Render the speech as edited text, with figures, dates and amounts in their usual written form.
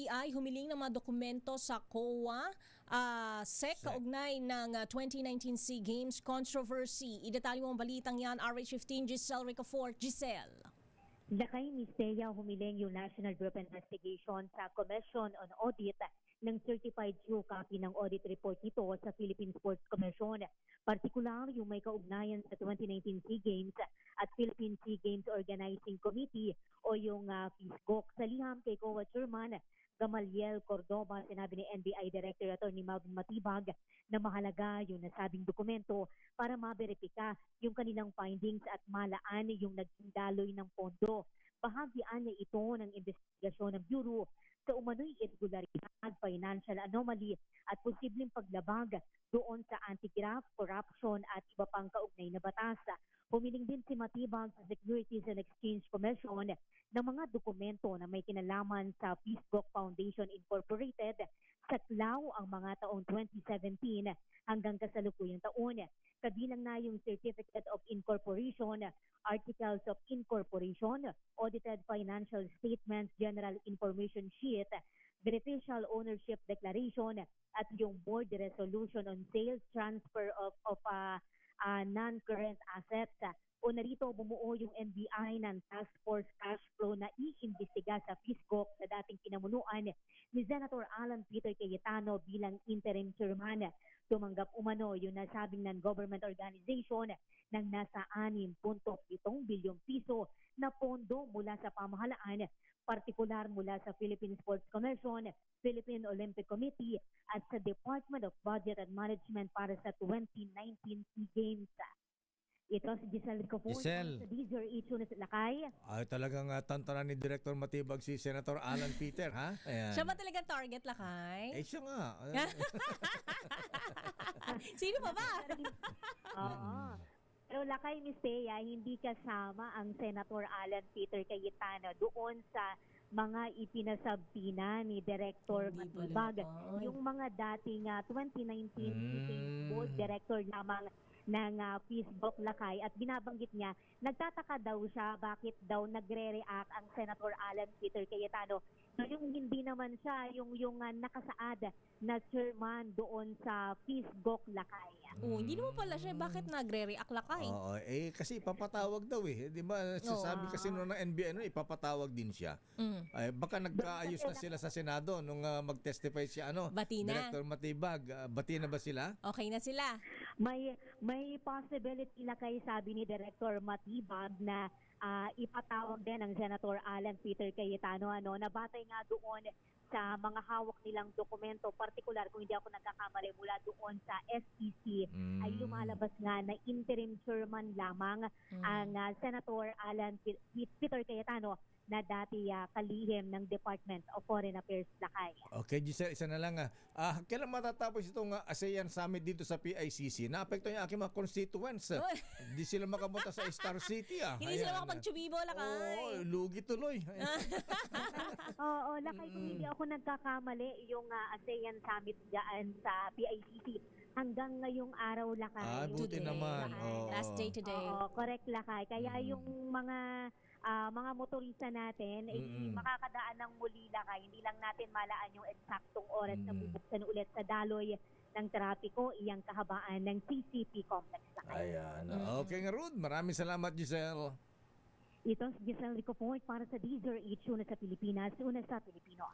NBI humiling ng mga dokumento sa COA, SEC, kaugnay ng 2019 SEA Games controversy. Idetalye mo ang balitang yan, RH15, Giselle Ricafort. Giselle. Lakay Misteya humiling yung National Bureau of Investigation sa Commission on Audit ng certified true copy ng audit report nito sa Philippine Sports Commission. Partikular yung may kaugnayan sa 2019 SEA Games at Philippine SEA Games Organizing Committee o yung PISGOC. Sa liham kay COA Chairman Gamaliel Cordoba, sinabi ni NBI Director Attorney Melvin Matibag na mahalaga yung nasabing dokumento para maberipika yung kanilang findings at malaan yung naging daloy ng pondo. Bahagian niya ito ng investigasyon ng Bureau sa umano'y irregularidad, financial anomaly at posibleng paglabag doon sa anti-graft, corruption at iba pang kaugnay na batas. Humiling din si Matibag sa Securities and Exchange Commission ng mga dokumento na may kinalaman sa PISGOC Foundation Incorporated sa CLAW ang mga taong 2017 hanggang kasalukuyang taon. Kabilang na yung Certificate of Incorporation, Articles of Incorporation, Audited Financial Statements, General Information Sheet, Beneficial Ownership Declaration, at yung Board Resolution on Sales, Transfer of non-current assets. O narito bumuo yung NBI ng Task Force Cash Flow na iimbestiga sa PISGOC sa dating pinamunuan ni Senator Alan Peter Cayetano bilang interim chairman. Tumanggap umano yung nasabing non-government organization ng nasa 6.7 bilyong piso na pondo mula sa pamahalaan, partikular mula sa Philippine Sports Commission, Philippine Olympic Committee at sa Department of Budget and Management para sa 2019 SEA Games. Ito si Giselle Ricafort sa DZRH Unit Lakay. Ay, talagang tantanan ni Director Matibag si Senator Alan Peter, ha? Ayan. Siya ba talagang target, Lakay? Eh, siya nga. Sino pa ba? Oo. Pero Lakay Misteya, hindi kasama ang Senator Alan Peter Cayetano doon sa mga ipinasabtina ni Director Matibag. Yung mga dating 2019 board director lamang ng PISGOC Lakay, at binabanggit niya, nagtataka daw siya bakit daw nagre-react ang Senator Alan Peter Cayetano. So yung hindi naman siya yung nakasaad na chairman doon sa PISGOC Lakay. Hindi naman pala siya. Bakit nagre-react, Lakay? Oo, kasi ipapatawag daw eh. Di ba? Sabi kasi nung ng NBI, ipapatawag din siya. Ay, baka nagkaayos na sila sa Senado nung mag-testify si Bati na. Director Matibag. Bati na ba sila? Okay na sila. May possibility Lakay, sabi ni Director Matibag, na ipatawag din ng Senator Alan Peter Cayetano. Nabatay nga doon sa mga hawak nilang dokumento, partikular kung hindi ako nagkakamali mula doon sa SEC, ay lumalabas nga na interim chairman lamang ang Senator Alan Peter Cayetano na dati kalihim ng Department of Foreign Affairs Lakay. Okay, Giselle, isa na lang. Kailan matatapos itong ASEAN Summit dito sa PICC? Naapekto yung aking mga constituents. Hindi sila makapunta sa Star City. Hindi sila makapag-chubibo, Lakay. Oo, lugi tuloy. Oo, Lakay, kung hindi ako nagkakamali, yung ASEAN Summit dyan sa PICC hanggang ngayong araw, Lakay. Buti naman. Last day today. Oo, correct, Lakay. Kaya yung mga motorista natin makakadaan ng muli, Lakay. Hindi lang natin malaan yung eksaktong oras na bubuksan ulit sa daloy ng trapiko, iyang kahabaan ng CCP Complex, Lakay. Ayan. Okay nga, Ruth. Maraming salamat, Giselle. Ito si Giselle Ricafort para sa DZRH, una sa Pilipinas, una sa Pilipino.